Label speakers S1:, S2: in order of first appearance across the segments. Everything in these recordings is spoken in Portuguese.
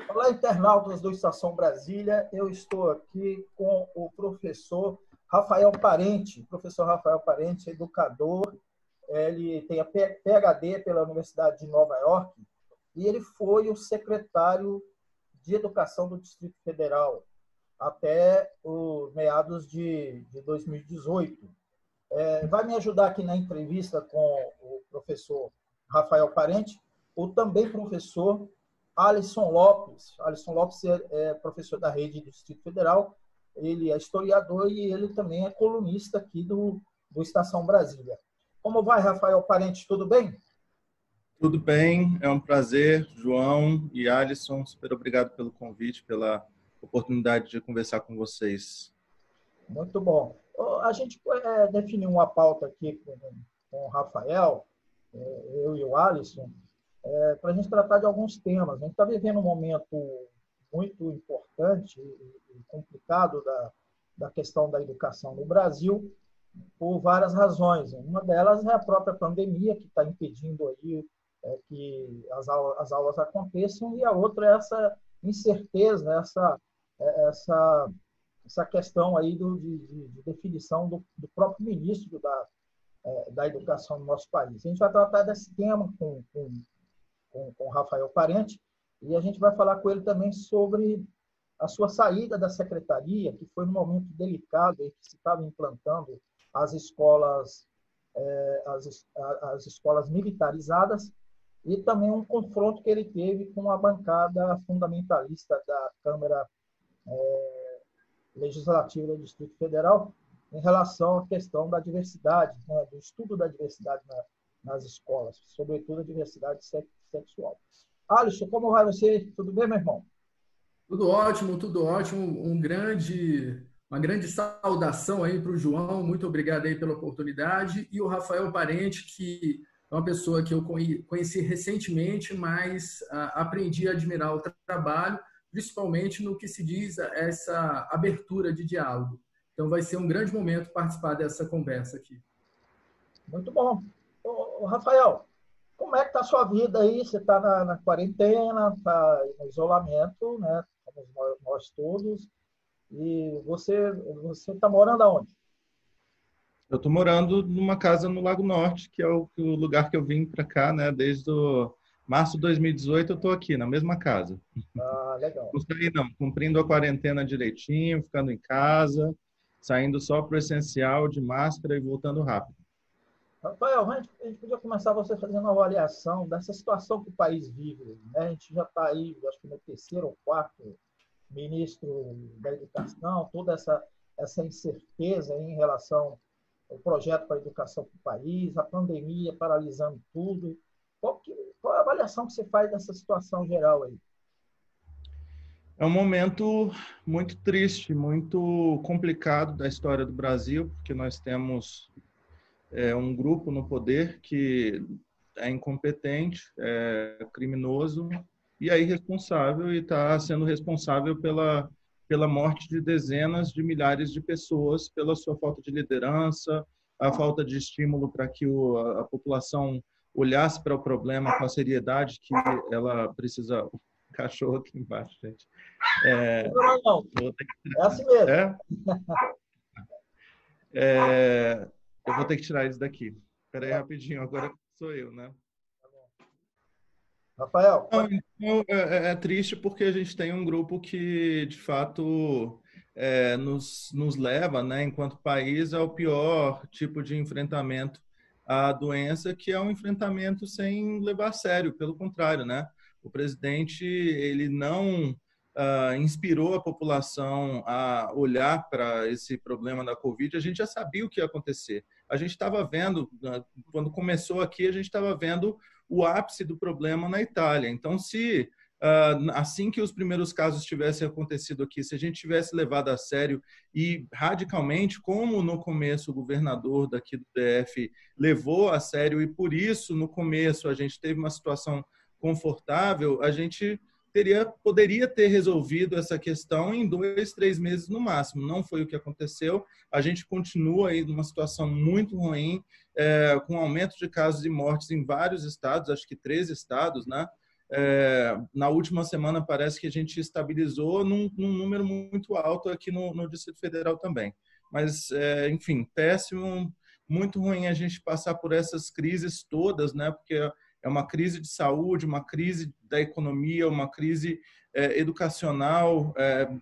S1: Olá, internautas do Estação Brasília. Eu estou aqui com o professor Rafael Parente. Professor Rafael Parente, educador. Ele tem a PhD pela Universidade de Nova York e ele foi o secretário de Educação do Distrito Federal até os meados de 2018. Vai me ajudar aqui na entrevista com o professor Rafael Parente, o também professor Alisson Lopes. Alisson Lopes é professor da rede do Distrito Federal, ele é historiador e ele também é colunista aqui do Estação Brasília. Como vai, Rafael Parente? Tudo bem?
S2: Tudo bem, é um prazer, João e Alisson. Super obrigado pelo convite, pela oportunidade de conversar com vocês.
S1: Muito bom. A gente definiu uma pauta aqui com o Rafael, eu e o Alisson, para a gente tratar de alguns temas. A gente está vivendo um momento muito importante e complicado da questão da educação no Brasil, por várias razões. Uma delas é a própria pandemia, que está impedindo aí que as aulas aconteçam, e a outra é essa incerteza, essa questão aí de definição do próprio ministro da educação no nosso país. A gente vai tratar desse tema com o Rafael Parente, e a gente vai falar com ele também sobre a sua saída da secretaria, que foi num momento delicado em que se estava implantando as escolas, as escolas militarizadas, e também um confronto que ele teve com a bancada fundamentalista da Câmara Legislativa do Distrito Federal em relação à questão da diversidade, né, do estudo da diversidade nas escolas, sobretudo a diversidade sexual. Alisson, como vai você? Tudo bem, meu irmão?
S3: Tudo ótimo, tudo ótimo. Uma grande saudação aí para o João. Muito obrigado aí pela oportunidade. E o Rafael Parente, que é uma pessoa que eu conheci recentemente, mas aprendi a admirar o trabalho, principalmente no que se diz essa abertura de diálogo. Então vai ser um grande momento participar dessa conversa aqui.
S1: Muito bom. Rafael, como é que está a sua vida aí? Você está na quarentena, está no isolamento, né? Somos nós todos. E você está morando aonde?
S2: Eu estou morando numa casa no Lago Norte, que é o lugar que eu vim para cá, né? Desde março de 2018 eu estou aqui, na mesma casa.
S1: Ah, legal.
S2: Não saí, não, cumprindo a quarentena direitinho, ficando em casa, saindo só para o essencial, de máscara e voltando rápido.
S1: Rafael, a gente podia começar você fazendo uma avaliação dessa situação que o país vive, né? A gente já está aí, acho que no terceiro ou quarto ministro da Educação, toda essa incerteza em relação ao projeto para a educação para o país, a pandemia paralisando tudo. Qual é a avaliação que você faz dessa situação geral aí?
S2: É um momento muito triste, muito complicado da história do Brasil, porque nós temos um grupo no poder que é incompetente, é criminoso e é irresponsável e está sendo responsável pela morte de dezenas de milhares de pessoas, pela sua falta de liderança, a falta de estímulo para que a população olhasse para o problema com a seriedade que ela precisa. Cachorro aqui embaixo, gente.
S1: Não. É assim mesmo.
S2: Eu vou ter que tirar isso daqui. Espera aí rapidinho, agora sou eu, né?
S1: Rafael.
S2: Não, então, é triste porque a gente tem um grupo que, de fato, nos leva, né, enquanto país, ao pior tipo de enfrentamento à doença, que é um enfrentamento sem levar a sério, pelo contrário, né? O presidente, ele não inspirou a população a olhar para esse problema da Covid. A gente já sabia o que ia acontecer. A gente estava vendo, quando começou aqui, a gente estava vendo o ápice do problema na Itália. Então, se assim que os primeiros casos tivessem acontecido aqui, se a gente tivesse levado a sério e radicalmente, como no começo o governador daqui do DF levou a sério e por isso no começo a gente teve uma situação confortável, a gente poderia ter resolvido essa questão em 2, 3 meses no máximo. Não foi o que aconteceu. A gente continua aí numa situação muito ruim, com aumento de casos e mortes em vários estados, acho que 13 estados, né? na última semana parece que a gente estabilizou num número muito alto aqui no Distrito Federal também. Mas, enfim, péssimo, muito ruim a gente passar por essas crises todas, né? Porque é uma crise de saúde, uma crise da economia, uma crise educacional,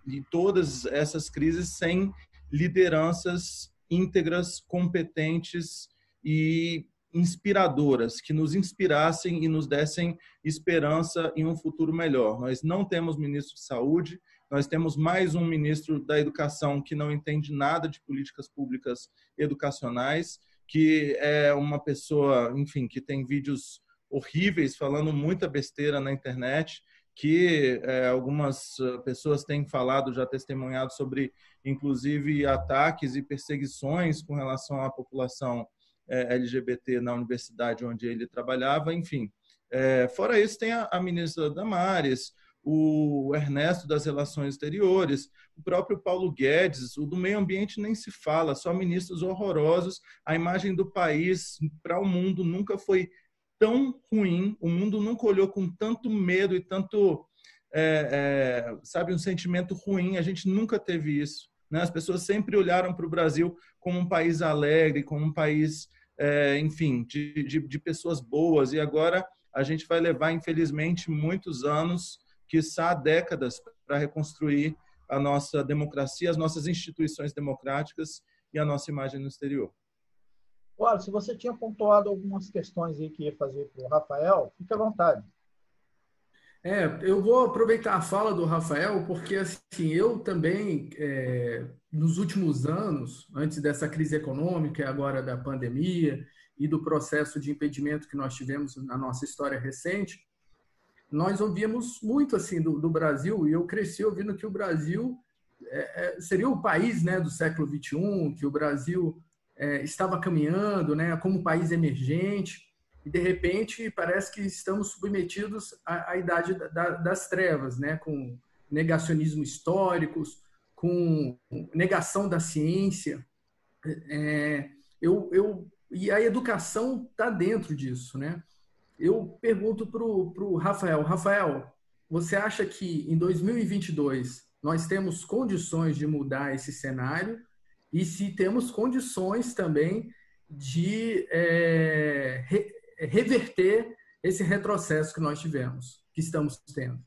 S2: e todas essas crises sem lideranças íntegras, competentes e inspiradoras, que nos inspirassem e nos dessem esperança em um futuro melhor. Nós não temos ministro de saúde, nós temos mais um ministro da educação que não entende nada de políticas públicas educacionais, que é uma pessoa, enfim, que tem vídeos horríveis, falando muita besteira na internet, que algumas pessoas têm falado, já testemunhado sobre, inclusive, ataques e perseguições com relação à população LGBT na universidade onde ele trabalhava, enfim. Fora isso, tem a ministra Damares, o Ernesto das Relações Exteriores, o próprio Paulo Guedes, o do meio ambiente nem se fala, só ministros horrorosos. A imagem do país para o mundo nunca foi tão ruim, o mundo nunca olhou com tanto medo e tanto, sabe, um sentimento ruim, a gente nunca teve isso, né? As pessoas sempre olharam para o Brasil como um país alegre, como um país, enfim, de pessoas boas, e agora a gente vai levar, infelizmente, muitos anos, quiçá décadas, para reconstruir a nossa democracia, as nossas instituições democráticas e a nossa imagem no exterior.
S1: Olha, se você tinha pontuado algumas questões aí que ia fazer para o Rafael, fique à vontade.
S3: Eu vou aproveitar a fala do Rafael, porque assim, eu também, nos últimos anos, antes dessa crise econômica e agora da pandemia e do processo de impedimento que nós tivemos na nossa história recente, nós ouvíamos muito assim do Brasil, e eu cresci ouvindo que o Brasil seria o país, né, do século XXI, que o Brasil estava caminhando, né, como um país emergente, e de repente parece que estamos submetidos à idade das trevas, né, com negacionismo históricos, com negação da ciência. E a educação está dentro disso, né? Eu pergunto para o Rafael. Rafael, você acha que em 2022 nós temos condições de mudar esse cenário? E se temos condições também de reverter esse retrocesso que nós tivemos, que estamos tendo?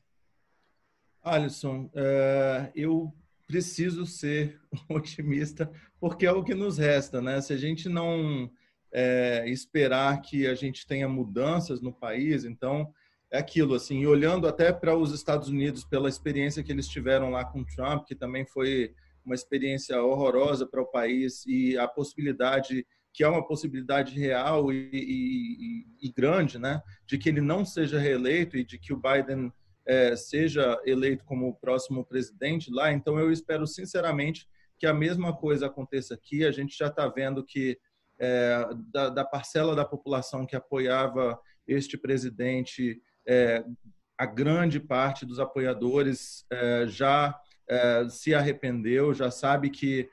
S2: Alisson, eu preciso ser otimista, porque é o que nos resta, né? Se a gente não esperar que a gente tenha mudanças no país, então é aquilo, assim, e olhando até para os Estados Unidos pela experiência que eles tiveram lá com Trump, que também foi uma experiência horrorosa para o país, e a possibilidade, que é uma possibilidade real e grande, né, de que ele não seja reeleito e de que o Biden seja eleito como o próximo presidente lá. Então eu espero sinceramente que a mesma coisa aconteça aqui. A gente já está vendo que da parcela da população que apoiava este presidente, a grande parte dos apoiadores já se arrependeu, já sabe que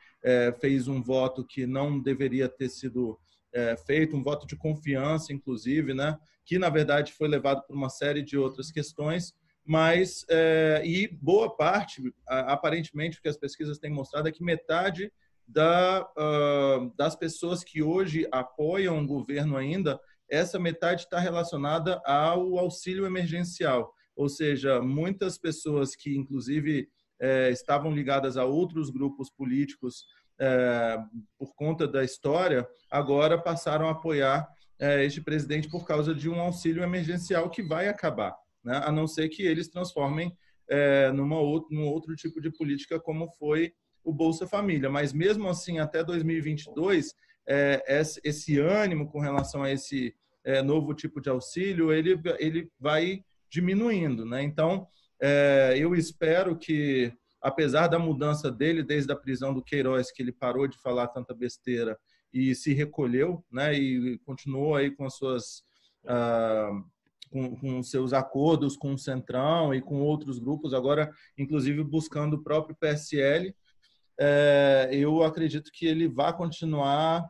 S2: fez um voto que não deveria ter sido feito, um voto de confiança, inclusive, né? Que, na verdade, foi levado por uma série de outras questões, mas, e boa parte, aparentemente, o que as pesquisas têm mostrado é que metade das pessoas que hoje apoiam o governo ainda, essa metade está relacionada ao auxílio emergencial, ou seja, muitas pessoas que, inclusive, estavam ligadas a outros grupos políticos por conta da história, agora passaram a apoiar este presidente por causa de um auxílio emergencial que vai acabar, né? A não ser que eles transformem num outro tipo de política, como foi o Bolsa Família. Mas mesmo assim, até 2022, esse ânimo com relação a esse novo tipo de auxílio, ele vai diminuindo, né? Então, eu espero que, apesar da mudança dele desde a prisão do Queiroz, que ele parou de falar tanta besteira e se recolheu, né? E continuou aí com as suas com seus acordos com o Centrão e com outros grupos, agora inclusive buscando o próprio PSL. Eu acredito que ele vai continuar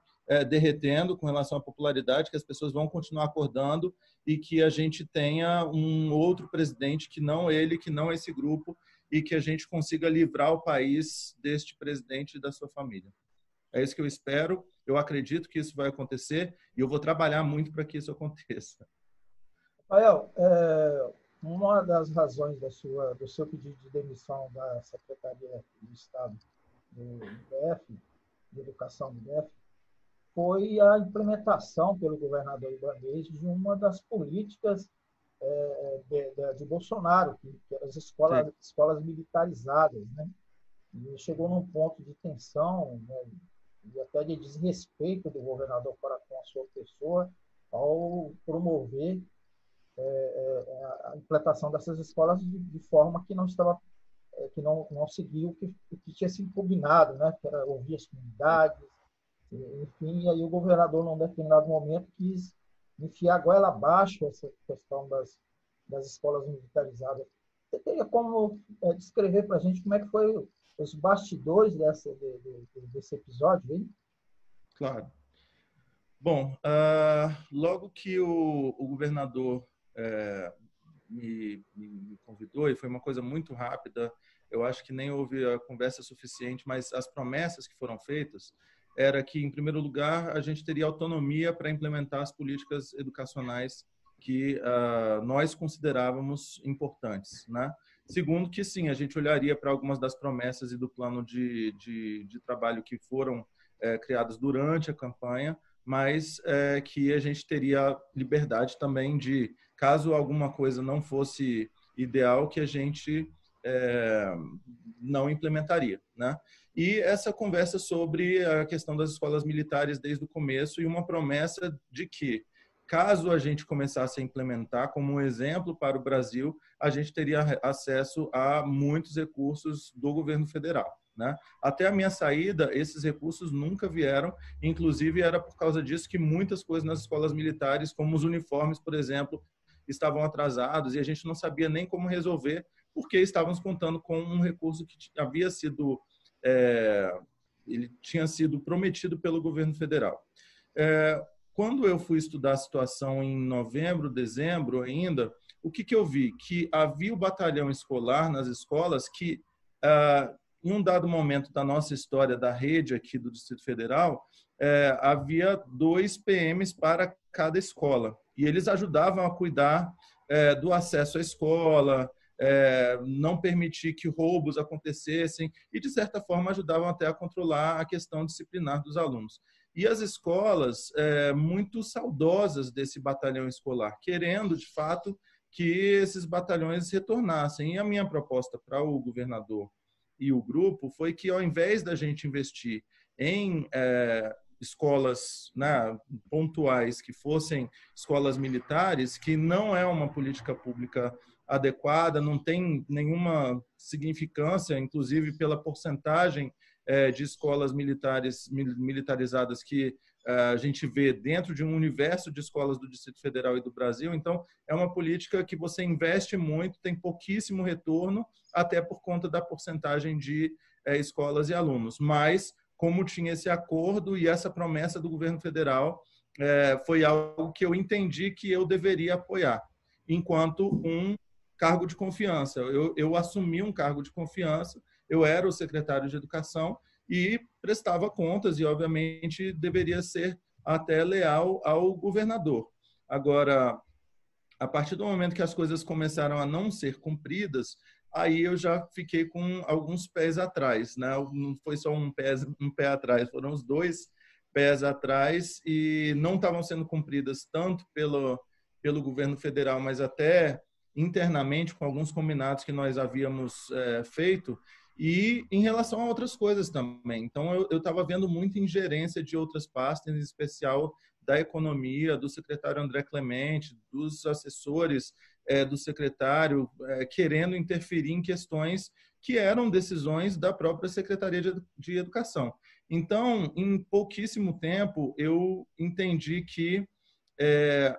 S2: derretendo com relação à popularidade, que as pessoas vão continuar acordando e que a gente tenha um outro presidente que não ele, que não esse grupo, e que a gente consiga livrar o país deste presidente e da sua família. É isso que eu espero, eu acredito que isso vai acontecer e eu vou trabalhar muito para que isso aconteça.
S1: Rafael, uma das razões do seu pedido de demissão da Secretaria de Estado do DF, de Educação do DF, foi a implementação pelo governador Ibanez de uma das políticas de Bolsonaro, que eram as escolas militarizadas, né? E chegou num ponto de tensão, né, e até de desrespeito do governador para com a sua pessoa ao promover a implantação dessas escolas de forma que não estava que não seguia o que tinha sido combinado, né? Que era ouvir as comunidades, enfim, e aí o governador, num determinado momento, quis enfiar a goela abaixo essa questão das escolas militarizadas. Você teria como descrever para a gente como é que foi os bastidores desse episódio aí?
S2: Claro. Bom, logo que o governador me convidou, e foi uma coisa muito rápida, eu acho que nem houve a conversa suficiente, mas as promessas que foram feitas era que, em primeiro lugar, a gente teria autonomia para implementar as políticas educacionais que nós considerávamos importantes, né? Segundo, que sim, a gente olharia para algumas das promessas e do plano de trabalho que foram criados durante a campanha, mas que a gente teria liberdade também de, caso alguma coisa não fosse ideal, que a gente não implementaria, né? E essa conversa sobre a questão das escolas militares desde o começo e uma promessa de que, caso a gente começasse a implementar como um exemplo para o Brasil, a gente teria acesso a muitos recursos do governo federal, né? Até a minha saída, esses recursos nunca vieram, inclusive era por causa disso que muitas coisas nas escolas militares, como os uniformes, por exemplo, estavam atrasados e a gente não sabia nem como resolver, porque estávamos contando com um recurso que havia sido ele tinha sido prometido pelo governo federal. Quando eu fui estudar a situação em novembro, dezembro ainda, o que eu vi? Que havia o batalhão escolar nas escolas que, em um dado momento da nossa história da rede aqui do Distrito Federal, havia 2 PMs para cada escola. E eles ajudavam a cuidar do acesso à escola, não permitir que roubos acontecessem e, de certa forma, ajudavam até a controlar a questão disciplinar dos alunos. E as escolas muito saudosas desse batalhão escolar, querendo, de fato, que esses batalhões retornassem. E a minha proposta para o governador e o grupo foi que, ao invés da gente investir em escolas, né, pontuais, que fossem escolas militares, que não é uma política pública adequada, não tem nenhuma significância, inclusive pela porcentagem de escolas militarizadas que a gente vê dentro de um universo de escolas do Distrito Federal e do Brasil. Então, é uma política que você investe muito, tem pouquíssimo retorno, até por conta da porcentagem de escolas e alunos. Mas, como tinha esse acordo e essa promessa do governo federal, foi algo que eu entendi que eu deveria apoiar, enquanto um cargo de confiança. Eu assumi um cargo de confiança, eu era o secretário de Educação e prestava contas e, obviamente, deveria ser até leal ao governador. Agora, a partir do momento que as coisas começaram a não ser cumpridas, aí eu já fiquei com alguns pés atrás, né? Não foi só um pé atrás, foram os 2 pés atrás e não estavam sendo cumpridas tanto pelo governo federal, mas até internamente com alguns combinados que nós havíamos feito, e em relação a outras coisas também. Então, eu estava vendo muita ingerência de outras pastas, em especial da economia, do secretário André Clemente, dos assessores do secretário, querendo interferir em questões que eram decisões da própria Secretaria de Educação. Então, em pouquíssimo tempo, eu entendi que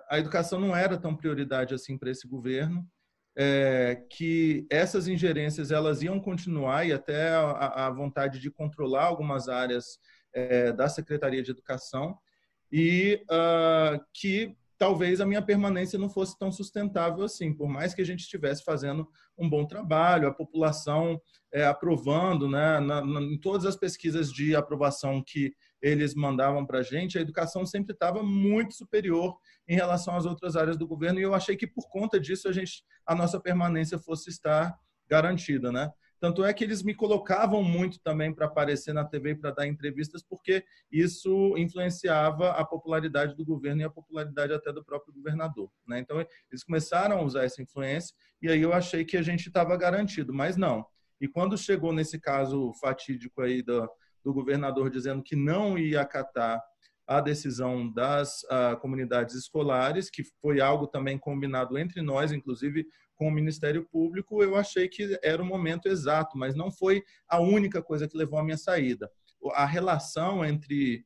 S2: a educação não era tão prioridade assim para esse governo, que essas ingerências elas iam continuar e até a vontade de controlar algumas áreas da Secretaria de Educação e que talvez a minha permanência não fosse tão sustentável assim, por mais que a gente estivesse fazendo um bom trabalho, a população aprovando, né, em todas as pesquisas de aprovação que eles mandavam para a educação sempre estava muito superior em relação às outras áreas do governo, e eu achei que por conta disso a nossa permanência fosse estar garantida, né? Tanto é que eles me colocavam muito também para aparecer na TV e para dar entrevistas, porque isso influenciava a popularidade do governo e a popularidade até do próprio governador, né? Então, eles começaram a usar essa influência e aí eu achei que a gente estava garantido, mas não. E quando chegou nesse caso fatídico aí do governador dizendo que não ia acatar a decisão das comunidades escolares, que foi algo também combinado entre nós, inclusive com o Ministério Público, eu achei que era o momento exato, mas não foi a única coisa que levou à minha saída. A relação entre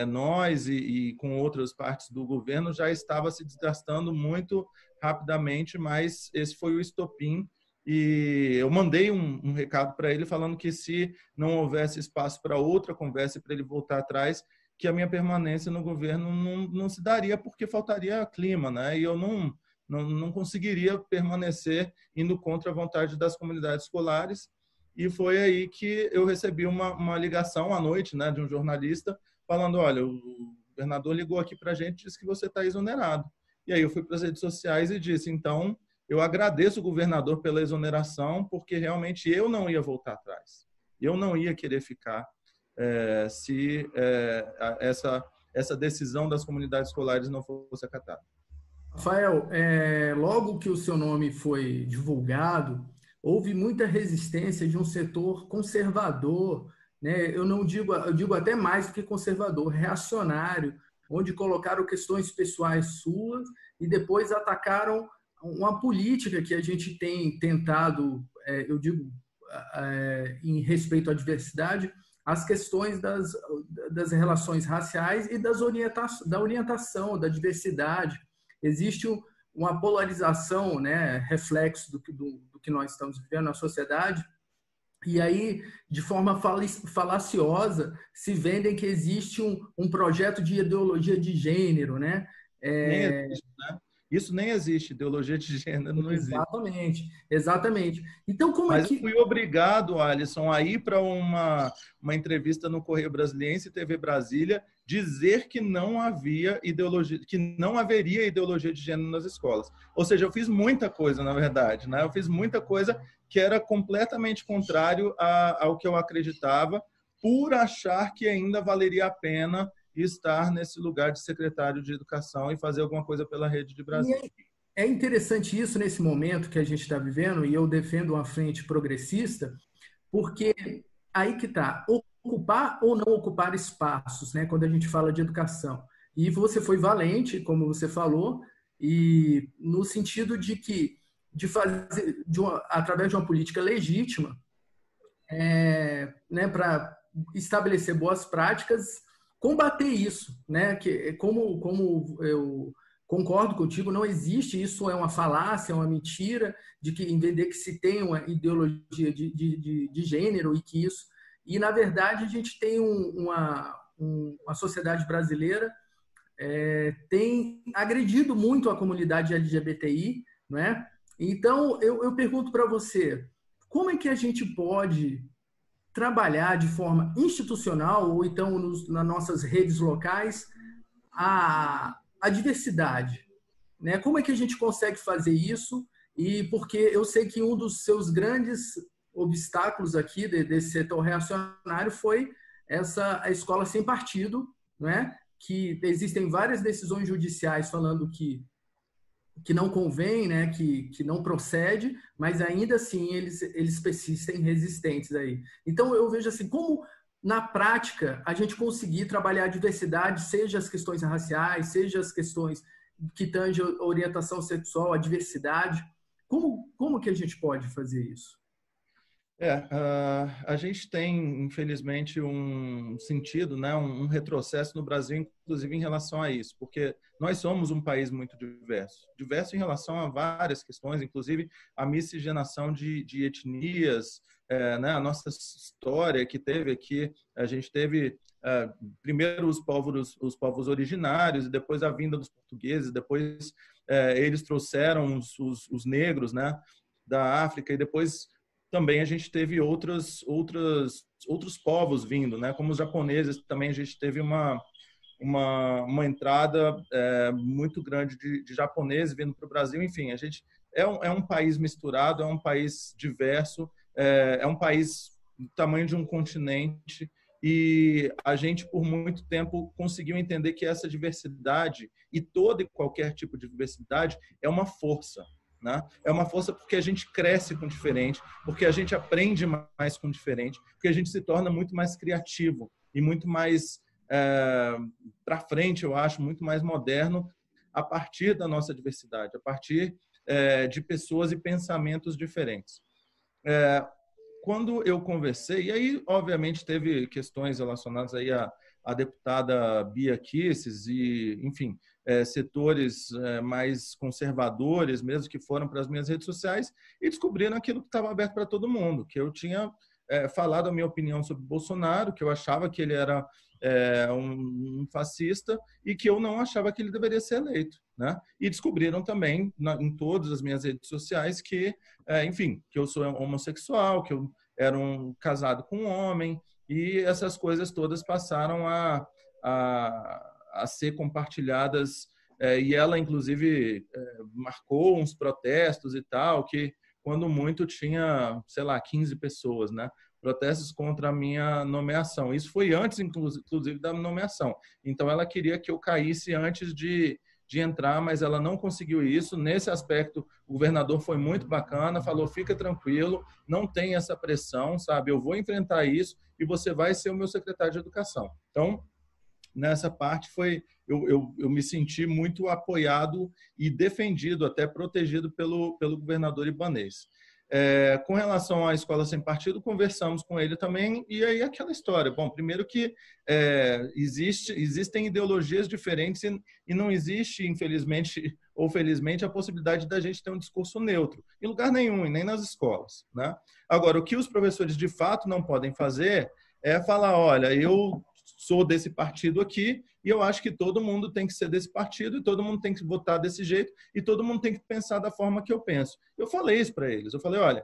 S2: nós e com outras partes do governo já estava se desgastando muito rapidamente, mas esse foi o estopim. E eu mandei um recado para ele falando que se não houvesse espaço para outra conversa e para ele voltar atrás, que a minha permanência no governo não se daria porque faltaria clima, né? E eu não conseguiria permanecer indo contra a vontade das comunidades escolares. E foi aí que eu recebi uma ligação à noite, né, de um jornalista falando, olha, o governador ligou aqui para a gente e disse que você está exonerado. E aí eu fui para as redes sociais e disse, então, eu agradeço o governador pela exoneração, porque realmente eu não ia voltar atrás. Eu não ia querer ficar se essa decisão das comunidades escolares não fosse acatada.
S3: Rafael, logo que o seu nome foi divulgado, houve muita resistência de um setor conservador, né? Eu digo até mais do que conservador, reacionário, onde colocaram questões pessoais suas e depois atacaram uma política que a gente tem tentado, em respeito à diversidade, as questões das relações raciais e da orientação, da diversidade. Existe uma polarização, né, reflexo do que nós estamos vivendo na sociedade, e aí, de forma falaciosa, se vendem que existe um projeto de ideologia de gênero, né?
S2: Nem existe, né? Isso nem existe, ideologia de gênero não existe.
S3: Exatamente. Então,
S2: Mas eu fui obrigado, Alisson, a ir para uma entrevista no Correio Brasiliense e TV Brasília dizer que não havia ideologia, que não haveria ideologia de gênero nas escolas. Ou seja, eu fiz muita coisa, na verdade, né? Eu fiz muita coisa que era completamente contrário ao que eu acreditava, por achar que ainda valeria a pena estar nesse lugar de secretário de Educação e fazer alguma coisa pela rede de Brasília.
S3: É interessante isso nesse momento que a gente está vivendo, e eu defendo uma frente progressista, porque aí que está, ocupar ou não ocupar espaços, né, quando a gente fala de educação. E você foi valente, como você falou, e no sentido de que de fazer através de uma política legítima, né, para estabelecer boas práticas, combater isso, né? Que como eu concordo contigo, não existe isso, é uma falácia, é uma mentira de que entender que se tem uma ideologia de gênero e que isso, e na verdade a gente tem uma sociedade brasileira tem agredido muito a comunidade LGBTI, não é? Então eu pergunto para você, como é que a gente pode trabalhar de forma institucional ou então nas nossas redes locais a diversidade, né? Como é que a gente consegue fazer isso? E porque eu sei que um dos seus grandes obstáculos aqui desse setor reacionário foi a escola sem partido, né? Que existem várias decisões judiciais falando que não convém, né, que não procede, mas ainda assim eles persistem resistentes aí. Então eu vejo assim, como na prática a gente conseguir trabalhar a diversidade, seja as questões raciais, seja as questões que tangem a orientação sexual, a diversidade, como que a gente pode fazer isso?
S2: A gente tem, infelizmente, um sentido, né, um retrocesso no Brasil, inclusive em relação a isso, porque nós somos um país muito diverso em relação a várias questões, inclusive a miscigenação de etnias, né, a nossa história que teve aqui, a gente teve primeiro os povos originários, e depois a vinda dos portugueses, depois eles trouxeram os negros, né, da África, e depois também a gente teve outros povos vindo, né, como os japoneses. Também a gente teve uma entrada muito grande de japoneses vindo para o Brasil. Enfim, a gente é um país misturado, é um país diverso, é um país do tamanho de um continente, e a gente, por muito tempo, conseguiu entender que essa diversidade, e toda e qualquer tipo de diversidade, é uma força, né? É uma força porque a gente cresce com diferente, porque a gente aprende mais com diferente, porque a gente se torna muito mais criativo e muito mais para frente, eu acho, muito mais moderno a partir da nossa diversidade, a partir de pessoas e pensamentos diferentes. Quando eu conversei, e aí, obviamente, teve questões relacionadas aí à deputada Bia Kicis e, enfim, setores mais conservadores mesmo, que foram para as minhas redes sociais e descobriram aquilo que estava aberto para todo mundo, que eu tinha falado a minha opinião sobre Bolsonaro, que eu achava que ele era um fascista e que eu não achava que ele deveria ser eleito, né? E descobriram também em todas as minhas redes sociais que, enfim, que eu sou homossexual, que eu era casado com um homem, e essas coisas todas passaram a ser compartilhadas, e ela, inclusive, marcou uns protestos e tal, que quando muito tinha, sei lá, 15 pessoas, né? Protestos contra a minha nomeação. Isso foi antes, inclusive, da nomeação. Então, ela queria que eu caísse antes de entrar, mas ela não conseguiu isso. Nesse aspecto, o governador foi muito bacana, falou, fica tranquilo, não tem essa pressão, sabe? Eu vou enfrentar isso e você vai ser o meu secretário de Educação. Então, nessa parte, eu me senti muito apoiado e defendido, até protegido pelo governador ibanês. Com relação à escola sem partido, conversamos com ele também, e aí aquela história. Bom, primeiro que existem ideologias diferentes e não existe, infelizmente ou felizmente, a possibilidade da gente ter um discurso neutro, em lugar nenhum, e nem nas escolas, né? Agora, o que os professores de fato não podem fazer é falar, olha, eu sou desse partido aqui e eu acho que todo mundo tem que ser desse partido e todo mundo tem que votar desse jeito e todo mundo tem que pensar da forma que eu penso. Eu falei isso para eles. Eu falei, olha,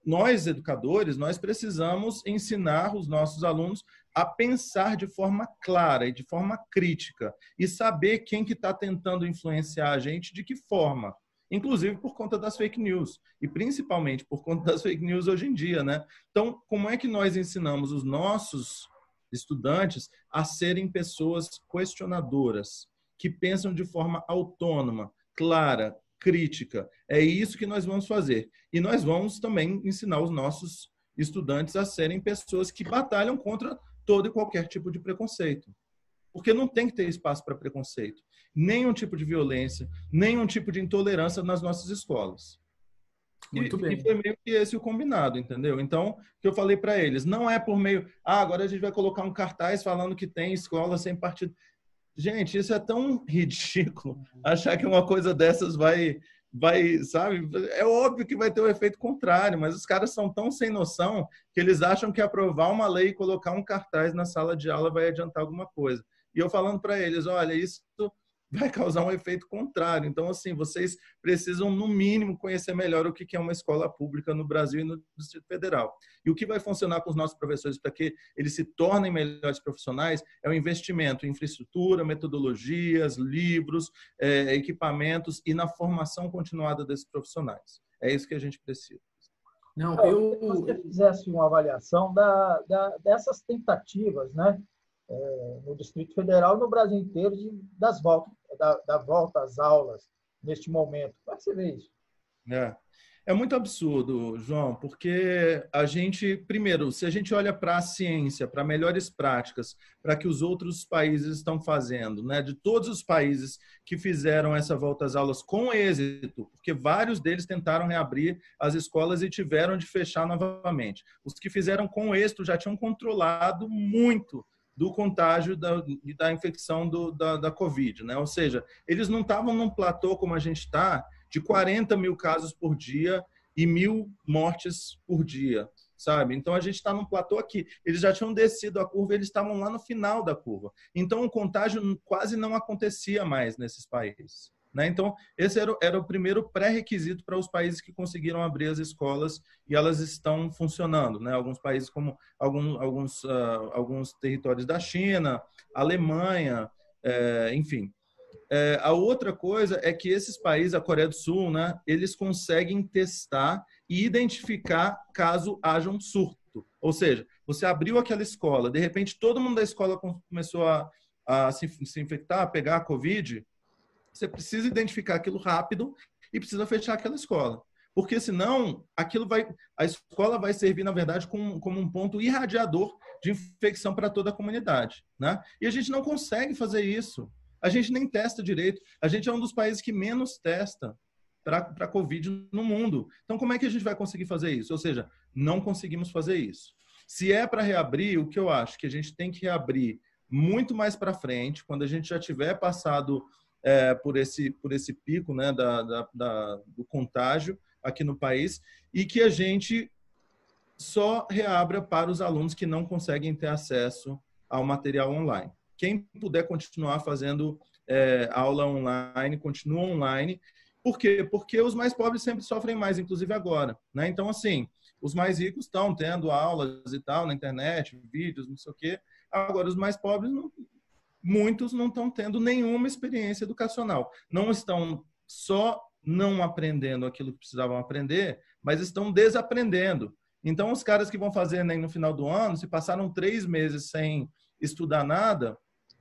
S2: nós, educadores, nós precisamos ensinar os nossos alunos a pensar de forma clara e de forma crítica e saber quem que está tentando influenciar a gente, de que forma. Inclusive por conta das fake news, e principalmente por conta das fake news hoje em dia, né? Então, como é que nós ensinamos os nossos estudantes a serem pessoas questionadoras, que pensam de forma autônoma, clara, crítica? É isso que nós vamos fazer. E nós vamos também ensinar os nossos estudantes a serem pessoas que batalham contra todo e qualquer tipo de preconceito. Porque não tem que ter espaço para preconceito, nenhum tipo de violência, nenhum tipo de intolerância nas nossas escolas.
S3: Muito bem.
S2: E foi meio que esse o combinado, entendeu? Então, que eu falei para eles, não é por meio, agora a gente vai colocar um cartaz falando que tem escola sem partido. Gente, isso é tão ridículo, achar que uma coisa dessas vai, sabe? É óbvio que vai ter o efeito contrário, mas os caras são tão sem noção que eles acham que aprovar uma lei e colocar um cartaz na sala de aula vai adiantar alguma coisa. E eu falando para eles, olha, isso vai causar um efeito contrário. Então, assim, vocês precisam, no mínimo, conhecer melhor o que é uma escola pública no Brasil e no Distrito Federal. E o que vai funcionar com os nossos professores para que eles se tornem melhores profissionais é o investimento em infraestrutura, metodologias, livros, equipamentos e na formação continuada desses profissionais. É isso que a gente precisa.
S1: Não, se você fizesse uma avaliação dessas tentativas, né, no Distrito Federal e no Brasil inteiro, da volta às aulas neste momento. Como é que você vê isso?
S2: É muito absurdo, João, porque a gente, primeiro, se a gente olha para a ciência, para melhores práticas, para que os outros países estão fazendo, né, de todos os países que fizeram essa volta às aulas com êxito, porque vários deles tentaram reabrir as escolas e tiveram de fechar novamente. Os que fizeram com êxito já tinham controlado muito do contágio da infecção da Covid, né? Ou seja, eles não estavam num platô como a gente está, de 40 mil casos por dia e 1.000 mortes por dia, sabe? Então, a gente está num platô aqui. Eles já tinham descido a curva, eles estavam lá no final da curva. Então, o contágio quase não acontecia mais nesses países, né? Então, esse era o primeiro pré-requisito para os países que conseguiram abrir as escolas e elas estão funcionando, né? Alguns países como alguns territórios da China, Alemanha, enfim. A outra coisa é que esses países, a Coreia do Sul, né, eles conseguem testar e identificar caso haja um surto. Ou seja, você abriu aquela escola, de repente todo mundo da escola começou a se infectar, a pegar a Covid, você precisa identificar aquilo rápido e precisa fechar aquela escola. Porque senão a escola vai servir, na verdade, como um ponto irradiador de infecção para toda a comunidade, né? E a gente não consegue fazer isso. A gente nem testa direito. A gente é um dos países que menos testa para Covid no mundo. Então, como é que a gente vai conseguir fazer isso? Ou seja, não conseguimos fazer isso. Se é para reabrir, o que eu acho que a gente tem que reabrir muito mais para frente, quando a gente já tiver passado por esse pico, né, do contágio aqui no país, e que a gente só reabra para os alunos que não conseguem ter acesso ao material online. Quem puder continuar fazendo aula online, continua online. Por quê? Porque os mais pobres sempre sofrem mais, inclusive agora, né? Então, assim, os mais ricos estão tendo aulas e tal na internet, vídeos, não sei o quê. Agora, os mais pobres, muitos não estão tendo nenhuma experiência educacional. Não estão só não aprendendo aquilo que precisavam aprender, mas estão desaprendendo. Então, os caras que vão fazer nem no final do ano, se passaram 3 meses sem estudar nada,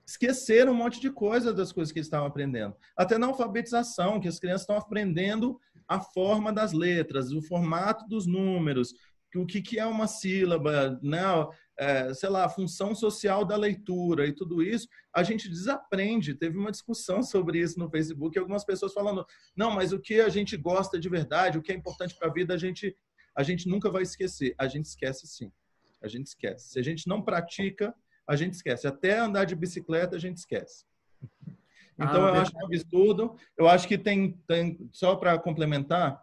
S2: esqueceram um monte de coisa das coisas que eles estavam aprendendo. Até na alfabetização, que as crianças estão aprendendo a forma das letras, o formato dos números, o que é uma sílaba, né? Sei lá, a função social da leitura e tudo isso, a gente desaprende. Teve uma discussão sobre isso no Facebook, algumas pessoas falando, não, mas o que a gente gosta de verdade, o que é importante para a vida, a gente nunca vai esquecer. A gente esquece sim. A gente esquece. Se a gente não pratica, a gente esquece. Até andar de bicicleta, a gente esquece. Então, eu acho um absurdo. Eu acho que tem só para complementar,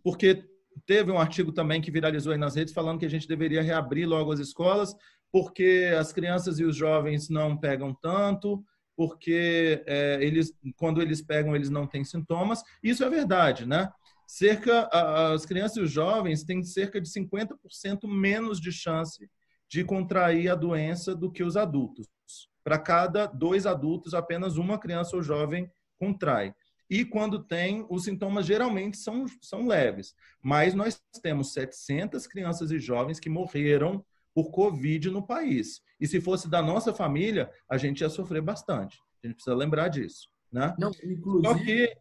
S2: porque teve um artigo também que viralizou aí nas redes falando que a gente deveria reabrir logo as escolas, porque as crianças e os jovens não pegam tanto, porque quando eles pegam, eles não têm sintomas. Isso é verdade, né? As crianças e os jovens têm cerca de 50% menos de chance de contrair a doença do que os adultos. Para cada 2 adultos, apenas uma criança ou jovem contrai. E quando tem, os sintomas geralmente são leves. Mas nós temos 700 crianças e jovens que morreram por Covid no país. E se fosse da nossa família, a gente ia sofrer bastante. A gente precisa lembrar disso, né?
S3: Não, inclusive...
S2: Só que,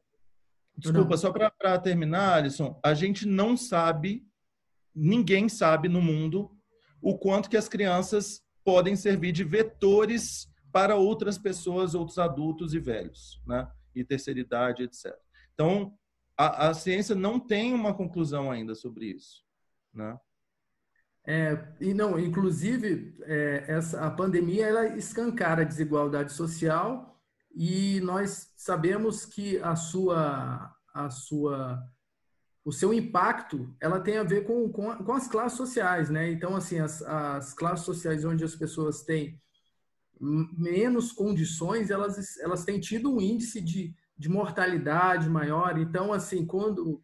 S2: desculpa, só para terminar, Alisson, a gente não sabe, ninguém sabe no mundo o quanto que as crianças podem servir de vetores para outras pessoas, outros adultos e velhos, né? E terceira idade, etc. Então, a ciência não tem uma conclusão ainda sobre isso, né?
S3: Inclusive, a pandemia ela escancara a desigualdade social e nós sabemos que o seu impacto ela tem a ver com as classes sociais, né? Então, assim, as classes sociais onde as pessoas têm menos condições, elas têm tido um índice de mortalidade maior. Então, assim, quando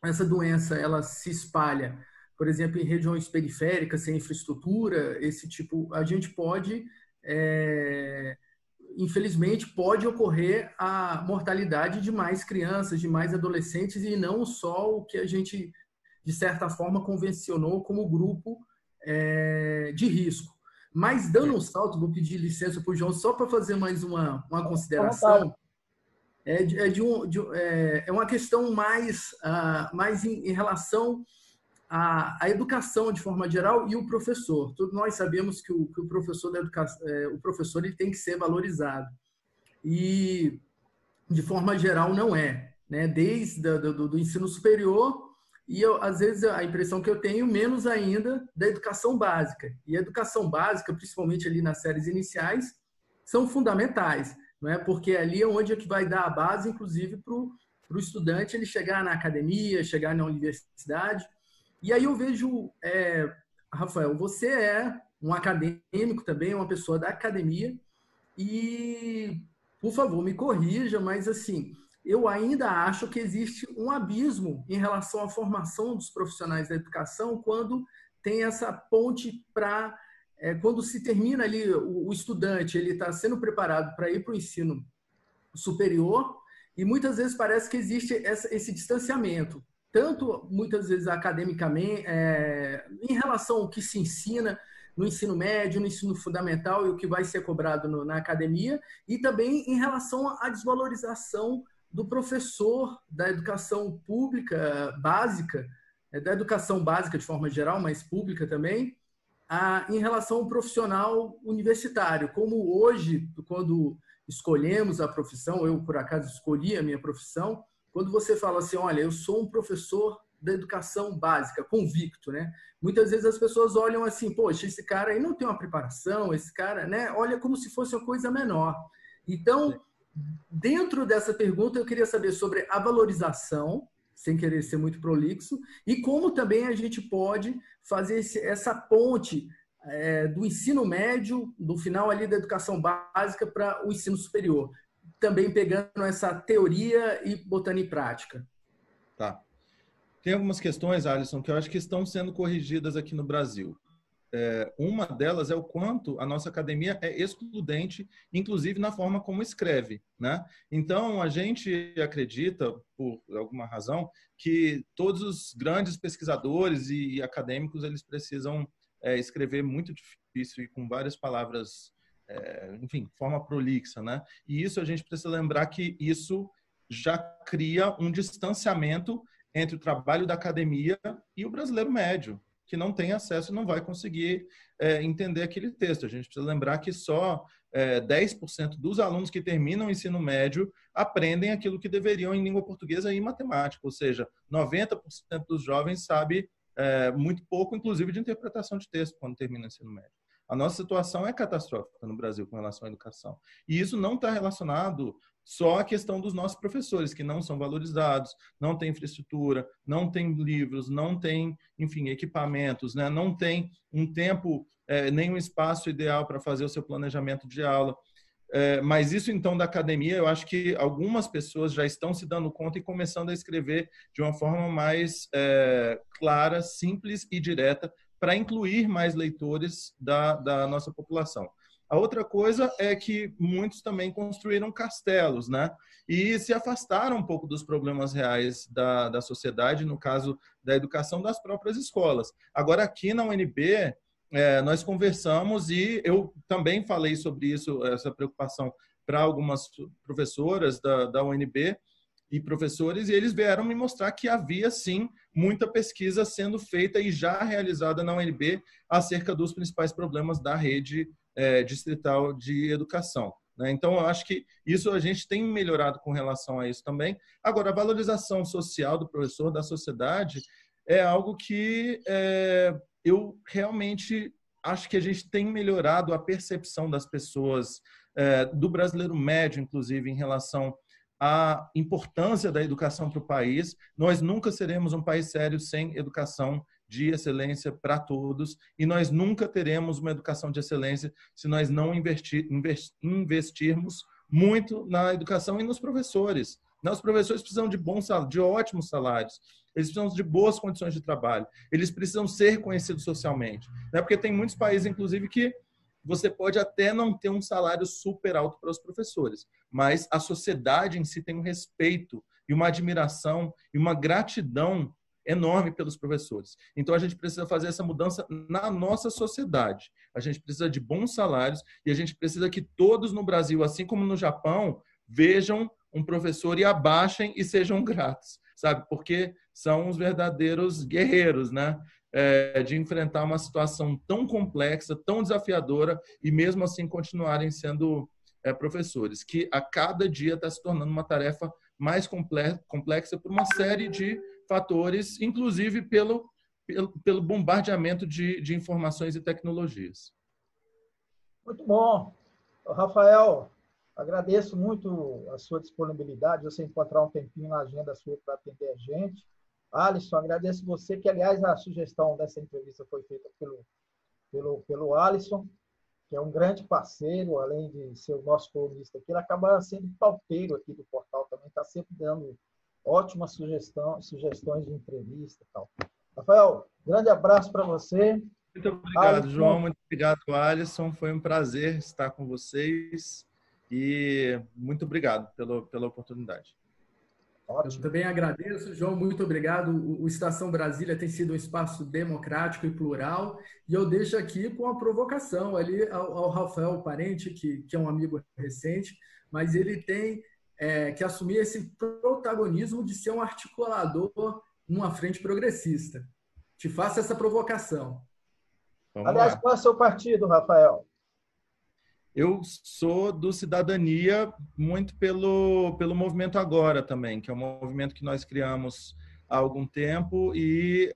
S3: essa doença ela se espalha, por exemplo, em regiões periféricas, sem infraestrutura, a gente pode, infelizmente, pode ocorrer a mortalidade de mais crianças, de mais adolescentes, e não só o que a gente, de certa forma, convencionou como grupo de risco. Mas, dando um salto, vou pedir licença para o João, só para fazer mais uma consideração. É uma questão mais em relação à educação de forma geral e o professor. Todos nós sabemos que o professor da educação, o professor ele tem que ser valorizado. E, de forma geral, não é, né? Desde do ensino superior, e às vezes a impressão que eu tenho, menos ainda da educação básica. E a educação básica, principalmente ali nas séries iniciais, são fundamentais, não é? Porque ali é onde é que vai dar a base, inclusive, para o estudante ele chegar na academia, chegar na universidade. E aí eu vejo, Rafael, você é um acadêmico também, uma pessoa da academia, e, por favor, me corrija, mas assim, eu ainda acho que existe um abismo em relação à formação dos profissionais da educação quando tem essa ponte para... quando se termina ali, o estudante ele está sendo preparado para ir para o ensino superior, e muitas vezes parece que existe esse distanciamento, tanto muitas vezes academicamente, em relação ao que se ensina no ensino médio, no ensino fundamental e o que vai ser cobrado na academia, e também em relação à desvalorização do professor da educação pública básica, da educação básica de forma geral, mas pública também, em relação ao profissional universitário. Como hoje, quando escolhemos a profissão, eu por acaso escolhi a minha profissão, quando você fala assim, olha, eu sou um professor da educação básica, convicto, né? Muitas vezes as pessoas olham assim, poxa, esse cara aí não tem uma preparação, esse cara, né? Olha como se fosse uma coisa menor. Então, dentro dessa pergunta, eu queria saber sobre a valorização, sem querer ser muito prolixo, e como também a gente pode fazer essa ponte do ensino médio, do final ali da educação básica para o ensino superior, também pegando essa teoria e botando em prática.
S2: Tá. Tem algumas questões, Alisson, que eu acho que estão sendo corrigidas aqui no Brasil. Uma delas é o quanto a nossa academia é excludente, inclusive na forma como escreve, né? Então, a gente acredita, por alguma razão, que todos os grandes pesquisadores e acadêmicos, eles precisam escrever muito difícil e com várias palavras, enfim, forma prolixa, né? E isso a gente precisa lembrar que isso já cria um distanciamento entre o trabalho da academia e o brasileiro médio, que não tem acesso e não vai conseguir entender aquele texto. A gente precisa lembrar que só 10% dos alunos que terminam o ensino médio aprendem aquilo que deveriam em língua portuguesa e matemática, ou seja, 90% dos jovens sabe muito pouco, inclusive de interpretação de texto, quando termina o ensino médio. A nossa situação é catastrófica no Brasil com relação à educação. E isso não está relacionado só à questão dos nossos professores, que não são valorizados, não tem infraestrutura, não tem livros, não tem, enfim, equipamentos, né? Não tem um tempo, nem um espaço ideal para fazer o seu planejamento de aula. Mas isso, então, da academia, eu acho que algumas pessoas já estão se dando conta e começando a escrever de uma forma mais clara, simples e direta, para incluir mais leitores da nossa população. A outra coisa é que muitos também construíram castelos, né? E se afastaram um pouco dos problemas reais da sociedade, no caso da educação das próprias escolas. Agora, aqui na UNB, nós conversamos e eu também falei sobre isso, essa preocupação para algumas professoras da UNB e professores, e eles vieram me mostrar que havia, sim, muita pesquisa sendo feita e já realizada na UNB acerca dos principais problemas da rede distrital de educação. Né? Então, eu acho que isso a gente tem melhorado com relação a isso também. Agora, a valorização social do professor, da sociedade, é algo que eu realmente acho que a gente tem melhorado a percepção das pessoas, do brasileiro médio, inclusive, em relação à importância da educação para o país. Nós nunca seremos um país sério sem educação de excelência para todos, e nós nunca teremos uma educação de excelência se nós não investirmos muito na educação e nos professores. Os professores precisam de ótimos salários, eles precisam de boas condições de trabalho, eles precisam ser conhecidos socialmente. Né? Porque tem muitos países, inclusive, que você pode até não ter um salário super alto para os professores, mas a sociedade em si tem um respeito e uma admiração e uma gratidão enorme pelos professores. Então, a gente precisa fazer essa mudança na nossa sociedade. A gente precisa de bons salários e a gente precisa que todos no Brasil, assim como no Japão, vejam um professor e abaixem e sejam gratos, sabe? Porque são os verdadeiros guerreiros, né? De enfrentar uma situação tão complexa, tão desafiadora e mesmo assim continuarem sendo professores, que a cada dia está se tornando uma tarefa mais complexa por uma série de fatores, inclusive pelo bombardeamento de informações e tecnologias.
S1: Muito bom. Rafael, Agradeço muito a sua disponibilidade, você encontrar um tempinho na agenda sua para atender a gente. Alisson, agradeço você, que, aliás, a sugestão dessa entrevista foi feita pelo Alisson, que é um grande parceiro, além de ser o nosso colunista aqui, ele acaba sendo pauteiro aqui do portal também, está sempre dando ótimas sugestões de entrevista e tal. Rafael, grande abraço para você.
S2: Muito obrigado,
S1: Alisson.
S2: João. Muito obrigado, Alisson. Foi um prazer estar com vocês e muito obrigado pela oportunidade.
S3: Ótimo. Eu também agradeço, João, muito obrigado. O Estação Brasília tem sido um espaço democrático e plural, e eu deixo aqui com a provocação ali ao Rafael Parente, que é um amigo recente, mas ele tem que assumir esse protagonismo de ser um articulador numa frente progressista. Te faço essa provocação.
S1: Aliás, qual é o seu partido, Rafael?
S2: Eu sou do Cidadania, muito pelo Movimento Agora também, que é um movimento que nós criamos há algum tempo e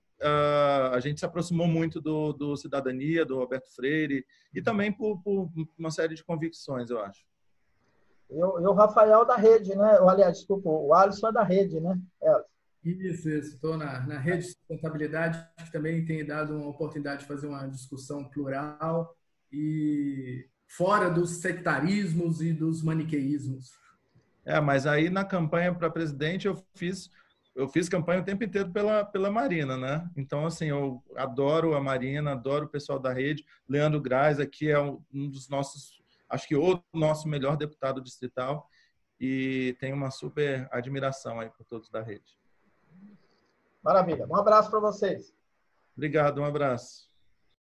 S2: a gente se aproximou muito do Cidadania, do Roberto Freire, e também por uma série de convicções, eu acho.
S1: O Rafael da Rede, né? Aliás, desculpa, o Alisson é da Rede, né?
S3: Isso. Estou na Rede de Sustentabilidade, que também tem dado uma oportunidade de fazer uma discussão plural e fora dos sectarismos e dos maniqueísmos.
S2: Mas aí na campanha para presidente eu fiz campanha o tempo inteiro pela Marina, né? Então, assim, eu adoro a Marina, adoro o pessoal da Rede. Leandro Graz aqui é um dos nossos, acho que o nosso melhor deputado distrital, e tenho uma super admiração aí por todos da Rede.
S1: Maravilha. Um abraço para vocês.
S2: Obrigado, um abraço.